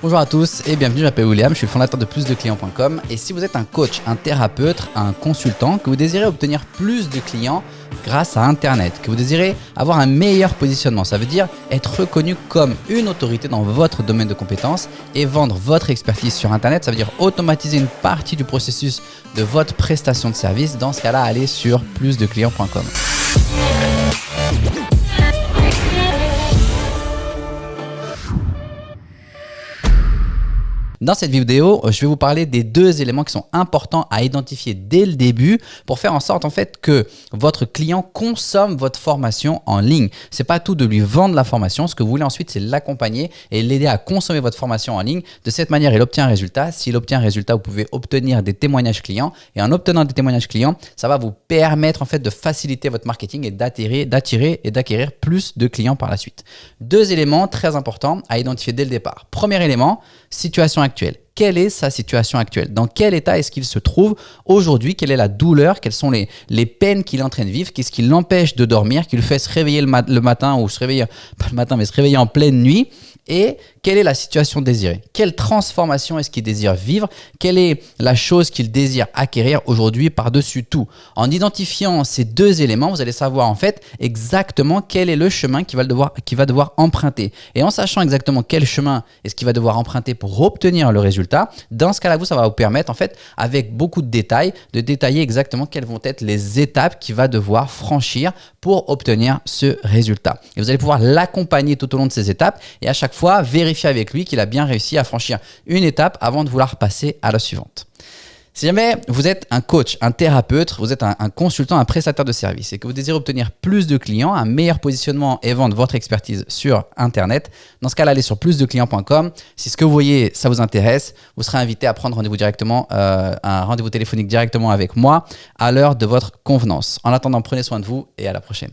Bonjour à tous et bienvenue, je m'appelle William, je suis le fondateur de plusdeclients.com et si vous êtes un coach, un thérapeute, un consultant, que vous désirez obtenir plus de clients grâce à Internet, que vous désirez avoir un meilleur positionnement, ça veut dire être reconnu comme une autorité dans votre domaine de compétences et vendre votre expertise sur Internet, ça veut dire automatiser une partie du processus de votre prestation de service, dans ce cas-là, allez sur plusdeclients.com. Dans cette vidéo, je vais vous parler des deux éléments qui sont importants à identifier dès le début pour faire en sorte que votre client consomme votre formation en ligne. C'est pas tout de lui vendre la formation. Ce que vous voulez ensuite, c'est l'accompagner et l'aider à consommer votre formation en ligne. De cette manière, il obtient un résultat. S'il obtient un résultat, vous pouvez obtenir des témoignages clients. Et en obtenant des témoignages clients, ça va vous permettre de faciliter votre marketing et d'attirer et d'acquérir plus de clients par la suite. Deux éléments très importants à identifier dès le départ. Premier élément, situation actuelle. Quelle est sa situation actuelle? Dans quel état est-ce qu'il se trouve aujourd'hui? Quelle est la douleur? Quelles sont les peines qu'il est en train de vivre? Qu'est-ce qui l'empêche de dormir? Qui le fait se réveiller le matin ou se réveiller, pas le matin, mais se réveiller en pleine nuit? Et quelle est la situation désirée? Quelle transformation est-ce qu'il désire vivre? Quelle est la chose qu'il désire acquérir aujourd'hui par-dessus tout? En identifiant ces deux éléments, vous allez savoir exactement quel est le chemin qu'il va devoir emprunter. Et en sachant exactement quel chemin est-ce qu'il va devoir emprunter pour obtenir le résultat, dans ce cas-là, ça va vous permettre avec beaucoup de détails, de détailler exactement quelles vont être les étapes qu'il va devoir franchir pour obtenir ce résultat. Et vous allez pouvoir l'accompagner tout au long de ces étapes et à chaque fois, vérifier avec lui qu'il a bien réussi à franchir une étape avant de vouloir passer à la suivante. Si jamais vous êtes un coach, un thérapeute, vous êtes un consultant, un prestataire de service et que vous désirez obtenir plus de clients, un meilleur positionnement et vendre votre expertise sur Internet, dans ce cas-là, allez sur plusdeclients.com. Si ce que vous voyez, ça vous intéresse, vous serez invité à prendre rendez-vous directement, un rendez-vous téléphonique directement avec moi à l'heure de votre convenance. En attendant, prenez soin de vous et à la prochaine.